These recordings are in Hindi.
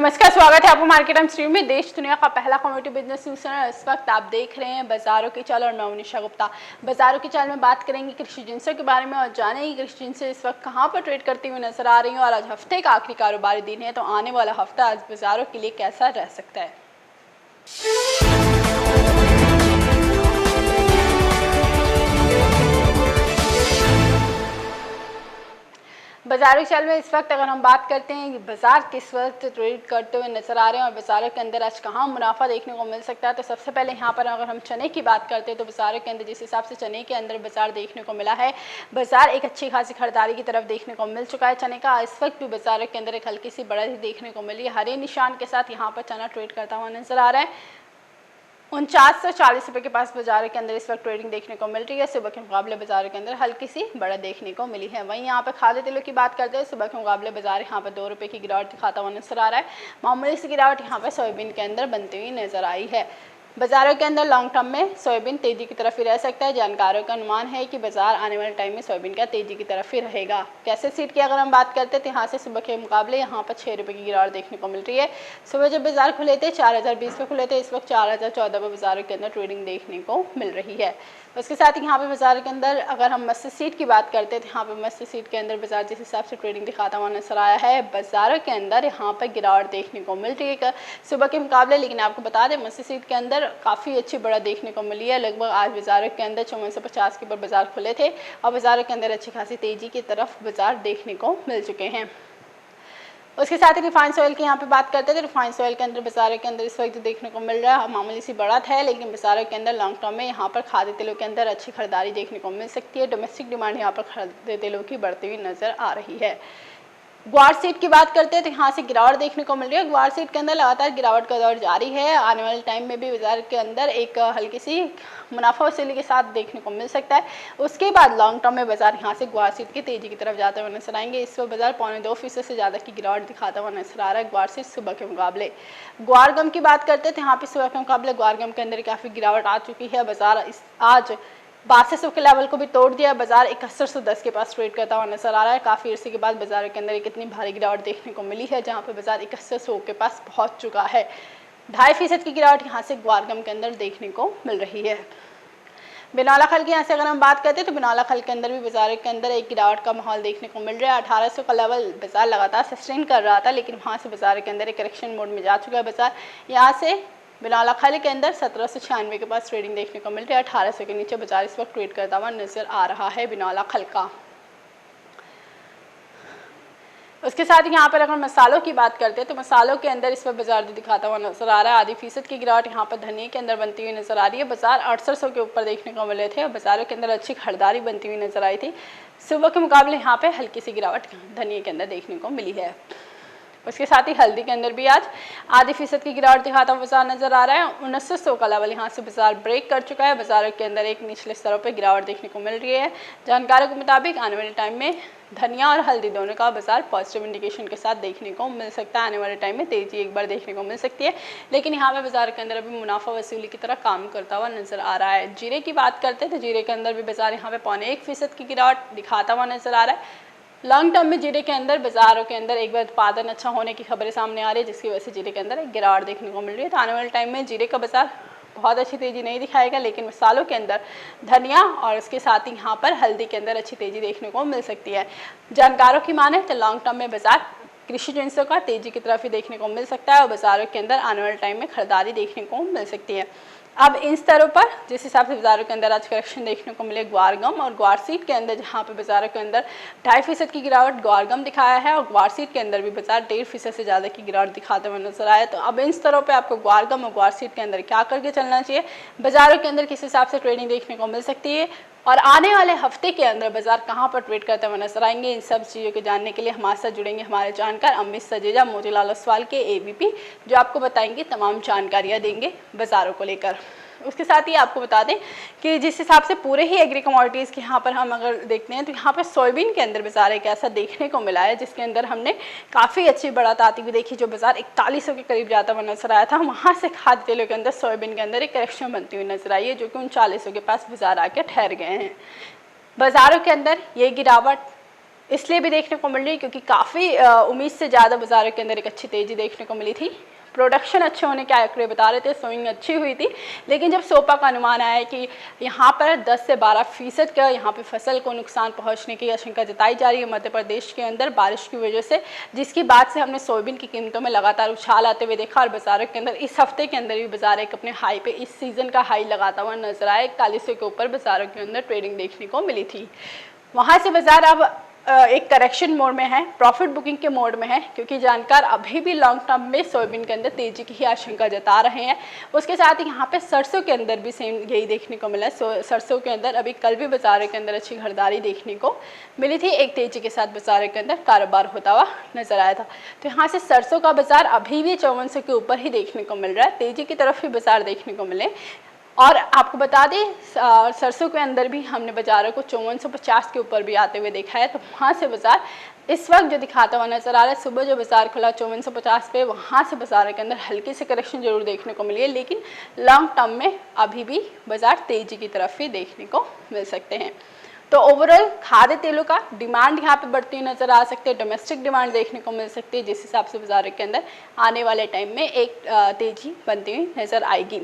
नमस्कार, स्वागत है आपको मार्केट टाइम स्ट्रीम में। देश दुनिया का पहला कम्युनिटी बिजनेस न्यूज चैनल। इस वक्त आप देख रहे हैं बाजारों की चाल और मैं उनिशा गुप्ता। बाजारों की चाल में बात करेंगे कृषि जिंसों के बारे में और जानेंगे कृषि जिंसें इस वक्त कहां पर ट्रेड करती हुई नजर आ रही हैं और आज हफ्ते का आखिरी कारोबारी दिन है, तो आने वाला हफ्ता आज बाजारों के लिए कैसा रह सकता है। बाजारों की चाल में इस वक्त अगर हम बात करते हैं कि बाजार किस वक्त ट्रेड करते हुए नजर आ रहे हैं और बाजारों के अंदर आज कहाँ मुनाफा देखने को मिल सकता है, तो सबसे पहले यहाँ पर अगर हम चने की बात करते हैं तो बाजारों के अंदर जिस हिसाब से चने के अंदर बाजार देखने को मिला है, बाजार एक अच्छी खासी खरीदारी की तरफ देखने को मिल चुका है चने का। इस वक्त भी बाजारों के अंदर एक हल्की सी बढ़त देखने को मिली है। हरे निशान के साथ यहाँ पर चना ट्रेड करता हुआ नजर आ रहा है। 4940 रुपये के पास बाजार के अंदर इस वक्त ट्रेडिंग देखने को मिल रही है। सुबह के मुकाबले बाजार के अंदर हल्की सी बढ़त देखने को मिली है। वहीं यहाँ पे खाद्य तेलों की बात करते हैं, सुबह के मुकाबले बाजार यहाँ पर 2 रुपये की गिरावट दिखाता हुआ नजर आ रहा है। मामूली सी गिरावट यहाँ पर सोयाबीन के अंदर बनती हुई नजर आई है। बाजारों के अंदर लॉन्ग टर्म में सोयाबीन तेजी की तरफ ही रह सकता है। जानकारों का अनुमान है कि बाजार आने वाले टाइम में सोयाबीन का तेजी की तरफ ही रहेगा। कैसे सीट की अगर हम बात करते हैं तो यहाँ से सुबह के मुकाबले यहाँ पर 6 रुपये की गिरावट देखने को मिल रही है। सुबह जब बाजार खुले थे 4020 पे खुले थे, इस वक्त 4014 पे बाजारों के अंदर ट्रेडिंग देखने को मिल रही है। उसके साथ ही यहाँ पे बाजार के अंदर अगर हम मस्जिद सीट की बात करते हैं तो यहाँ पे मस्जिद सीट के अंदर बाजार जिस हिसाब से ट्रेडिंग दिखाता हुआ नजर आया है, बाजारों के अंदर यहाँ पर गिरावट देखने को मिल रही है सुबह के मुकाबले। लेकिन आपको बता दें मस्जिद सीट के अंदर काफ़ी अच्छी बढ़त देखने को मिली है। लगभग आज बाजारों के अंदर 5450 के ऊपर बाजार खुले थे और बाजारों के अंदर अच्छी खासी तेजी की तरफ बाजार देखने को मिल चुके हैं। उसके साथ ही रिफाइंड ऑयल की यहाँ पे बात करते थे। रिफाइंड ऑयल के अंदर बाजारों के अंदर इस वक्त देखने को मिल रहा है मामूली सी बढ़त है, लेकिन बाजारों के अंदर लॉन्ग टर्म में यहाँ पर खाद्य तेलों के अंदर अच्छी खरीदारी देखने को मिल सकती है। डोमेस्टिक डिमांड यहाँ पर खाद्य तेलों की बढ़ती हुई नजर आ रही है। ग्वार सीट की बात करते हैं तो यहाँ से गिरावट देखने को मिल रही है। ग्वार सीट के अंदर लगातार गिरावट का दौर जारी है। आने वाले टाइम में भी बाजार के अंदर एक हल्की सी मुनाफा वसूली के साथ देखने को मिल सकता है। उसके बाद लॉन्ग टर्म में बाजार यहाँ से ग्वार सीट की तेजी की तरफ जाते हुए नजर आएंगे। इस वक्त बाजार 2.25% से ज़्यादा की गिरावट दिखाता हुआ नजर आ रहा है ग्वार सीट सुबह के मुकाबले। ग्वार गम की बात करते हैं तो यहाँ पे सुबह के मुकाबले ग्वार गम के अंदर काफ़ी गिरावट आ चुकी है। बाजार आज 6200 के लेवल को भी तोड़ दिया। बाजार 7110 के पास ट्रेड करता हुआ नजर आ रहा है। काफ़ी अर्से के बाद बाजार के अंदर एक इतनी भारी गिरावट देखने को मिली है, जहां पे बाजार 7100 के पास पहुंच चुका है। 2.5% की गिरावट यहां से ग्वारगम के अंदर देखने को मिल रही है। बिनौला खल की यहाँ से अगर हम बात करते हैं तो बिनौला खल के अंदर भी बाजार के अंदर एक गिरावट का माहौल देखने को मिल रहा है। 1800 का लेवल बाजार लगातार सस्टेन कर रहा था, लेकिन वहाँ से बाजार के अंदर एक करेक्शन मोड में जा चुका है। बाजार यहाँ से बिनौला खल के अंदर 1796 के पास ट्रेडिंग देखने को मिल रही है। 1800 के नीचे बाजार इस वक्त ट्रेड करता हुआ नजर आ रहा है बिनौला खल का। उसके साथ ही यहाँ पर अगर मसालों की बात करते हैं तो मसालों के अंदर इस वक्त बाजार दिखाता हुआ नजर आ रहा है। आधी फीसद की गिरावट यहाँ पर धनिया के अंदर बनती हुई नजर आ रही है। बाजार 6800 के ऊपर देखने को मिले थे और बाजारों के अंदर अच्छी खरीदारी बनती हुई नजर आई थी। सुबह के मुकाबले यहाँ पे हल्की सी गिरावट धनिया के अंदर देखने को मिली है। उसके साथ ही हल्दी के अंदर भी आज आधी फीसद की गिरावट दिखाता हुआ बाजार नजर आ रहा है। 1900 का लेवल यहाँ से बाजार ब्रेक कर चुका है। बाजारों के अंदर एक निचले स्तरों पर गिरावट देखने को मिल रही है। जानकारों के मुताबिक आने वाले टाइम में धनिया और हल्दी दोनों का बाजार पॉजिटिव इंडिकेशन के साथ देखने को मिल सकता है। आने वाले टाइम में तेजी एक बार देखने को मिल सकती है, लेकिन यहाँ पे बाजार के अंदर अभी मुनाफा वसूली की तरह काम करता हुआ नजर आ रहा है। जीरे की बात करते हैं तो जीरे के अंदर भी बाजार यहाँ पे 0.25% की गिरावट दिखाता हुआ नजर आ रहा है। लॉन्ग टर्म में जीरे के अंदर बाजारों के अंदर एक बार उत्पादन अच्छा होने की खबरें सामने आ रही है, जिसकी वजह से जीरे के अंदर एक गिरावट देखने को मिल रही है। तो आने वाले टाइम में जीरे का बाजार बहुत अच्छी तेजी नहीं दिखाएगा, लेकिन मसालों के अंदर धनिया और उसके साथ ही यहाँ पर हल्दी के अंदर अच्छी तेजी देखने को मिल सकती है। जानकारों की माने तो लॉन्ग टर्म में बाजार कृषि जिंसों का तेजी की तरफ ही देखने को मिल सकता है और बाजारों के अंदर आने वाले टाइम में खरीदारी देखने को मिल सकती है। अब इन स्तरों पर जिस हिसाब से बाजारों के अंदर आज करेक्शन देखने को मिले ग्वारगम और ग्वार सीट के अंदर, जहां पे बाजारों के अंदर 2.5% की गिरावट ग्वारगम दिखाया है और ग्वार सीट के अंदर भी बाजार 1.5% से ज़्यादा की गिरावट दिखाते हुए नजर आया। तो अब इन स्तरों पे आपको ग्वारगम और ग्वार सीट के अंदर क्या करके चलना चाहिए, बाजारों के अंदर किस हिसाब से ट्रेडिंग देखने को मिल सकती है और आने वाले हफ्ते के अंदर बाजार कहां पर ट्रेड करते हुए नजर आएंगे, इन सब चीज़ों को जानने के लिए हमारे साथ जुड़ेंगे हमारे जानकार अमित सजेजा मोतीलाल ओसवाल के AVP, जो आपको बताएंगे तमाम जानकारियां देंगे बाजारों को लेकर। उसके साथ ही आपको बता दें कि जिस हिसाब से पूरे ही एग्री कमोडिटीज़ के यहाँ पर हम अगर देखते हैं तो यहाँ पर सोयाबीन के अंदर बाजार एक ऐसा देखने को मिला है जिसके अंदर हमने काफ़ी अच्छी बढ़त आती हुई देखी। जो बाजार 4100 के करीब जाता हुआ नजर आया था, वहाँ से खाद्य तेलों के अंदर सोयाबीन के अंदर एक करेक्शन बनती हुई नजर आई है, जो कि 3900 के पास बाजार आके ठहर गए हैं। बाजारों के अंदर ये गिरावट इसलिए भी देखने को मिल रही है क्योंकि काफ़ी उम्मीद से ज़्यादा बाजारों के अंदर एक अच्छी तेज़ी देखने को मिली थी। प्रोडक्शन अच्छे होने के आंकड़े बता रहे थे, सोइंग अच्छी हुई थी, लेकिन जब सोपा का अनुमान आया कि यहाँ पर 10 से 12% का यहाँ पे फसल को नुकसान पहुँचने की आशंका जताई जा रही है मध्य प्रदेश के अंदर बारिश की वजह से, जिसकी बाद से हमने सोयाबीन की कीमतों में लगातार उछाल आते हुए देखा और बाजारों के अंदर इस हफ्ते के अंदर भी बाजार एक अपने हाई पे इस सीज़न का हाई लगाता हुआ नजर आया। 4100 के ऊपर बाजारों के अंदर ट्रेडिंग देखने को मिली थी। वहाँ से बाजार अब एक करेक्शन मोड में है, प्रॉफिट बुकिंग के मोड में है, क्योंकि जानकार अभी भी लॉन्ग टर्म में सोयाबीन के अंदर तेजी की ही आशंका जता रहे हैं। उसके साथ ही यहाँ पे सरसों के अंदर भी सेम यही देखने को मिला है। सरसों के अंदर अभी कल भी बाजारों के अंदर अच्छी खरीदारी देखने को मिली थी, एक तेजी के साथ बाजारों के अंदर कारोबार होता हुआ नजर आया था। तो यहाँ से सरसों का बाजार अभी भी 5400 के ऊपर ही देखने को मिल रहा है, तेजी की तरफ ही बाजार देखने को मिले। और आपको बता दें सरसों के अंदर भी हमने बाजारों को 5450 के ऊपर भी आते हुए देखा है। तो वहाँ से बाजार इस वक्त जो दिखाता हुआ नजर आ रहा है, सुबह जो बाजार खुला 5450 पे, वहाँ से बाजार के अंदर हल्की सी करेक्शन जरूर देखने को मिली है, लेकिन लॉन्ग टर्म में अभी भी बाजार तेजी की तरफ ही देखने को मिल सकते हैं। तो ओवरऑल खाद्य तेलों का डिमांड यहाँ पे बढ़ती हुई नजर आ सकती है, डोमेस्टिक डिमांड देखने को मिल सकती है, जिस हिसाब से बाजार के अंदर आने वाले टाइम में एक तेजी बनती हुई नजर आएगी।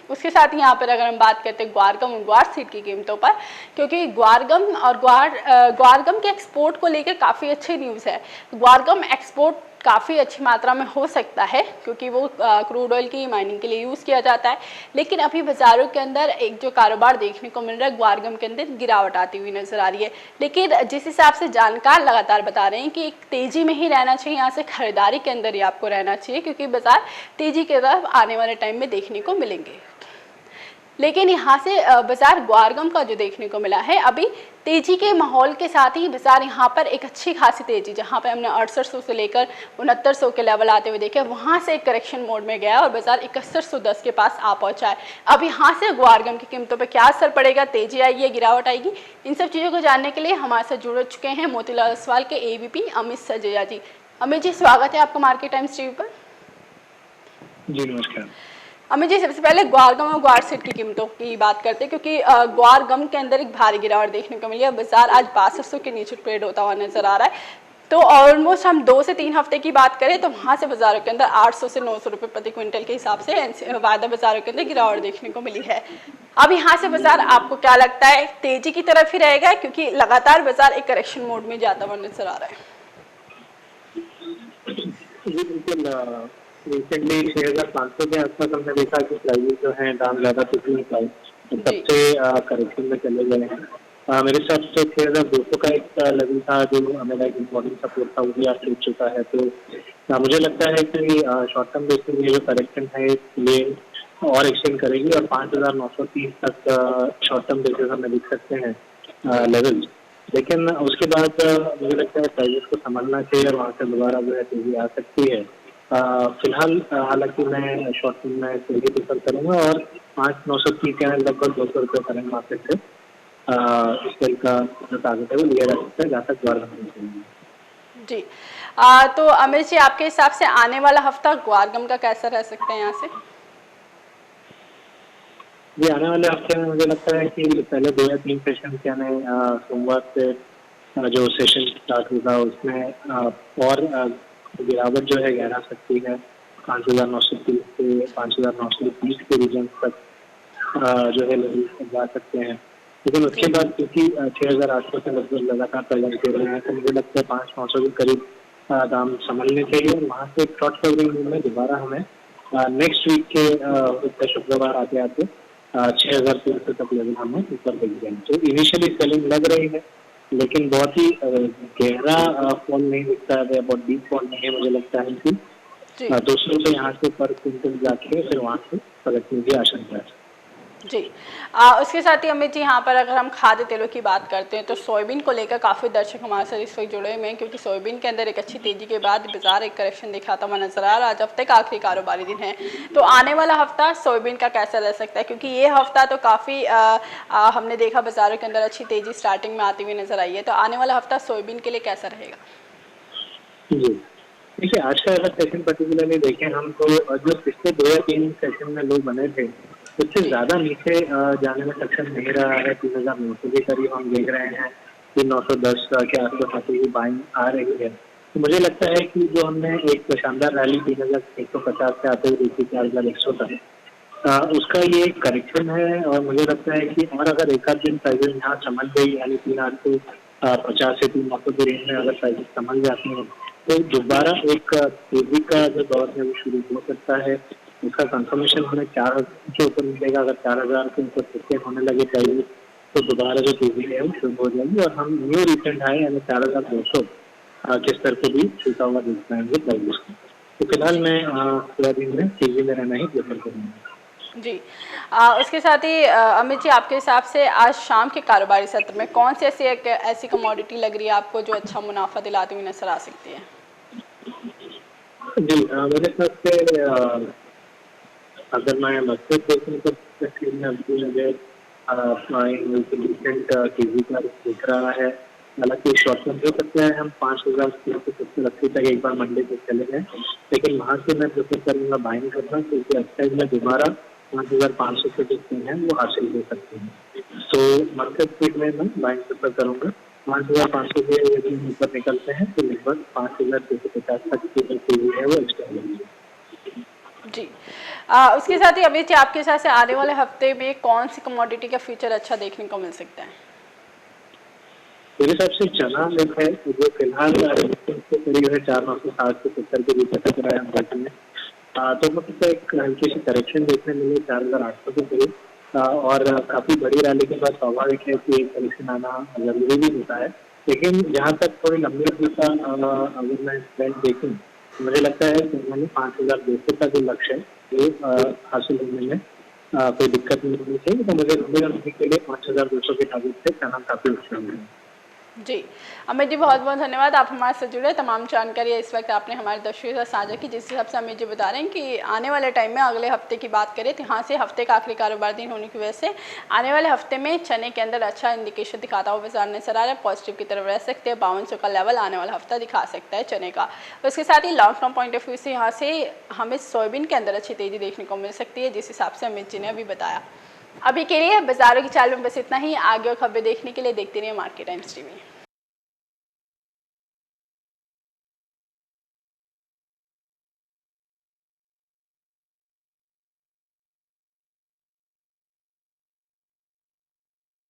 उसके साथ ही यहाँ पर अगर हम बात करते हैं ग्वारगम और ग्वार सीड की कीमतों पर, क्योंकि ग्वारगम और ग्वारगम के एक्सपोर्ट को लेकर काफ़ी अच्छी न्यूज़ है। ग्वारगम एक्सपोर्ट काफ़ी अच्छी मात्रा में हो सकता है, क्योंकि वो क्रूड ऑयल की माइनिंग के लिए यूज़ किया जाता है, लेकिन अभी बाज़ारों के अंदर एक जो कारोबार देखने को मिल रहा है, ग्वारगम के अंदर गिरावट आती हुई नज़र आ रही है। लेकिन जिस हिसाब से जानकार लगातार बता रहे हैं कि एक तेज़ी में ही रहना चाहिए, यहाँ से खरीदारी के अंदर ही आपको रहना चाहिए, क्योंकि बाज़ार तेज़ी की तरफ आने वाले टाइम में देखने को मिलेंगे। लेकिन यहाँ से बाजार ग्वारगम का जो देखने को मिला है, अभी तेजी के माहौल के साथ ही बाजार यहाँ पर एक अच्छी खासी तेजी, जहाँ पे हमने 6800 से लेकर 6900 के लेवल आते हुए देखे, वहाँ से एक करेक्शन मोड में गया और बाजार 6110 के पास आ पहुँचा है। अब यहाँ से ग्वारगम की कीमतों पर क्या असर पड़ेगा, तेजी आएगी या गिरावट आएगी, इन सब चीज़ों को जानने के लिए हमारे साथ जुड़ चुके हैं मोतीलाल ओसवाल के AVP अमित सजैया जी। अमित जी, स्वागत है आपका मार्केट टाइम्स TV पर। जी नमस्कार। अमित जी, सबसे पहले ग्वारगम और ग्वार सीड की कीमतों की बात करते हैं, क्योंकि ग्वारगम के अंदर एक भारी गिरावट देखने को मिली है। बाजार आज 6200 के नीचे ट्रेड होता हुआ नजर आ रहा है। तो ऑलमोस्ट हम 2 से 3 हफ्ते की बात करें तो वहाँ से बाजारों के अंदर 800 से 900 रुपये प्रति क्विंटल के हिसाब से वायदा बाजारों के अंदर गिरावट देखने को मिली है। अब यहाँ से बाजार आपको क्या लगता है, तेजी की तरफ ही रहेगा, क्योंकि लगातार बाजार एक करेक्शन मोड में जाता हुआ नजर आ रहा है? रिसेंटली 6500 के आसपास हमने देखा कि प्राइस जो है दाम ज्यादा कुछ नहीं पाए, तो सबसे करेक्शन में चले गए हैं। मेरे हिसाब से 6200 का एक लेवल था जो मेरा एक इम्पोर्टेंट सपोर्ट था, वो भी आज टूट चुका है। तो मुझे लगता है कि शॉर्ट टर्म बेसिस में जो करेक्शन है ये और एक्सटेंड करेगी और 5930 तक शॉर्ट टर्म बेसिस हमें दिख सकते हैं लेवल। लेकिन उसके बाद मुझे लगता है प्राइस को समझना चाहिए और वहाँ से दोबारा जो है तेजी आ सकती है। फिलहाल हालांकि मैं शॉर्ट टर्म में तेजी प्रेफर करूँगा और 5930 के लगभग 200 रुपये करंट मार्केट से इस तरह का जो टारगेट है वो लिया जा सकता है, जहाँ तक ग्वारगम जी। तो अमित जी, आपके हिसाब से आने वाला हफ्ता ग्वारगम का कैसा रह सकता है यहाँ से? जी, आने वाले हफ्ते में मुझे लगता है कि पहले 2 या 3 सेशन यानी सोमवार से जो सेशन स्टार्ट होगा उसमें और गिरावट जो है गहरा सकती है। 5930 से 5930 के रीजन तक जो है जा सकते हैं। लेकिन उसके बाद क्योंकि 6800 से लगभग लगातार पहले दे रहे हैं, तो मुझे लगता है 5900 के करीब दाम संभलने चाहिए और वहाँ से एक शॉर्ट कवरिंग में दोबारा हमें नेक्स्ट वीक के शुक्रवार आते आते 6300 तक लेवल हमें ऊपर देख जाएंगे। तो इनिशियली सेलिंग लग रही है, लेकिन बहुत ही गहरा फॉल नहीं दिखता है, बहुत डीप फॉल नहीं है। मुझे लगता है कि 200 रुपये यहाँ से पर क्विंटल जाके फिर वहाँ से पलटने की आशंका है। जी। उसके साथ ही अमित जी, यहाँ पर अगर हम खाद्य तेलों की बात करते हैं तो सोयाबीन को लेकर काफ़ी दर्शक हमारे साथ इस वक्त जुड़े हुए हैं, क्योंकि सोयाबीन के अंदर एक अच्छी तेजी के बाद बाजार एक करेक्शन दिखाता हुआ नजर आ रहा है। आज हफ्ते का आखिरी कारोबारी दिन है, तो आने वाला हफ्ता सोयाबीन का कैसा रह सकता है, क्योंकि ये हफ्ता तो काफ़ी हमने देखा बाजारों के अंदर अच्छी तेजी स्टार्टिंग में आती हुई नजर आई है, तो आने वाला हफ्ता सोयाबीन के लिए कैसा रहेगा? जी देखिए, आज का अगर सेशन पर्टिकुलरली देखें हम, तो जो पिछले 2 या 3 सेशन में लोग बने थे उससे ज्यादा नीचे जाने में सक्षम नहीं रहा है। 3900 के करीब हम देख रहे हैं 3,910 के आसपास आते हुए बाइंग आ रही है। तो मुझे लगता है कि जो हमने एक शानदार रैली 3,150 से आते हुए देखी 4,100 तक, उसका ये एक करेक्शन है और मुझे लगता है कि और अगर एक आध दिन प्राइसेस यहाँ संभल गई यानी 3,850 से 3,900 के रेंज में अगर प्राइसेस संभल जाती हैं तो दोबारा एक तेजी का जो दौर है वो शुरू हो सकता है। उसका कंफर्मेशन हमें 4 के ऊपर मिलेगा। अगर 4,000 के ऊपर सस्टेन होने लगे प्राइसेस तो दोबारा जो तेजी है वो शुरू हो जाएगी और हम न्यू रिसेंट हाई यानी 4,200 के स्तर पे भी छूता हुआ देख पाएंगे प्राइसेस को। तो फिलहाल मैं सोयाबीन में तेजी में रहना ही प्रेफर करूँगा। जी। उसके साथ ही अमित जी, आपके हिसाब से आज शाम के कारोबारी सत्र में कौन सी ऐसी कमोडिटी लग रही है आपको जो अच्छा मुनाफा दिलाती हुई नजर आ सकती है? जी, मेरे हिसाब से अगर मैं मस्जिद देखूँ तो तस्वीर में अभी मुझे रिसेंट तेजी का दिख रहा है। हालांकि शॉर्ट टर्म हो सकता है हम 5,370 तक एक बार मंडे को चले गए, लेकिन वहाँ से मैं प्रेफर करूँगा बाइंग करना क्योंकि एक्साइज में दोबारा 5,500 के जो है वो हासिल हो सकते हैं। तो मस्जिद स्पीड में मैं बाइंग प्रेफर करूँगा। 5,500 के यदि ऊपर निकलते हैं तो लगभग 5,250 तक की जो तेजी है वो एक्स्ट्रा होगी। जी। उसके साथ ही अमित जी, आपके हिसाब से आने वाले हफ्ते में कौन सी कमोडिटी का फ्यूचर अच्छा देखने को मिल सकता है? मेरे हिसाब से चना मिल है जो फिलहाल करीब है 4,960 से 70 के बीच अटक रहा है मार्केट में। तो मतलब एक हल्की सी करेक्शन देखने मिली 4,800 के करीब, और काफी बड़ी रैली के बाद स्वाभाविक है कि एक करेक्शन आना जरूरी भी होता है। लेकिन जहाँ तक थोड़ी लंबी अवधि का अगर मैं ट्रेंड देखूँ तो मुझे लगता है कि मैंने 5,200 का जो लक्ष्य है वो हासिल होने में कोई दिक्कत नहीं होनी चाहिए। तो मुझे लंबी अवधि के लिए 5,200 के टारगेट से चना काफी मुश्किल है। जी। अमित जी, बहुत बहुत धन्यवाद, आप हमारे साथ जुड़े। तमाम जानकारी इस वक्त आपने हमारे दर्शकों के साथ साझा की, जिस हिसाब से अमित जी बता रहे हैं कि आने वाले टाइम में अगले हफ्ते की बात करें तो यहाँ से हफ्ते का आखिरी कारोबार दिन होने की वजह से आने वाले हफ्ते में चने के अंदर अच्छा इंडिकेशन दिखाता हुआ बाजार नजर आ रहा है। पॉजिटिव की तरफ रह सकते हैं, 5200 का लेवल आने वाला हफ्ता दिखा सकता है चने का। उसके साथ ही long term point of view से यहाँ से हमें सोयाबीन के अंदर अच्छी तेजी देखने को मिल सकती है, जिस हिसाब से अमित जी ने अभी बताया। अभी के लिए बाजारों की चाल में बस इतना ही। आगे और खबरें देखने के लिए देखते रहिए मार्केट टाइम्स टीवी।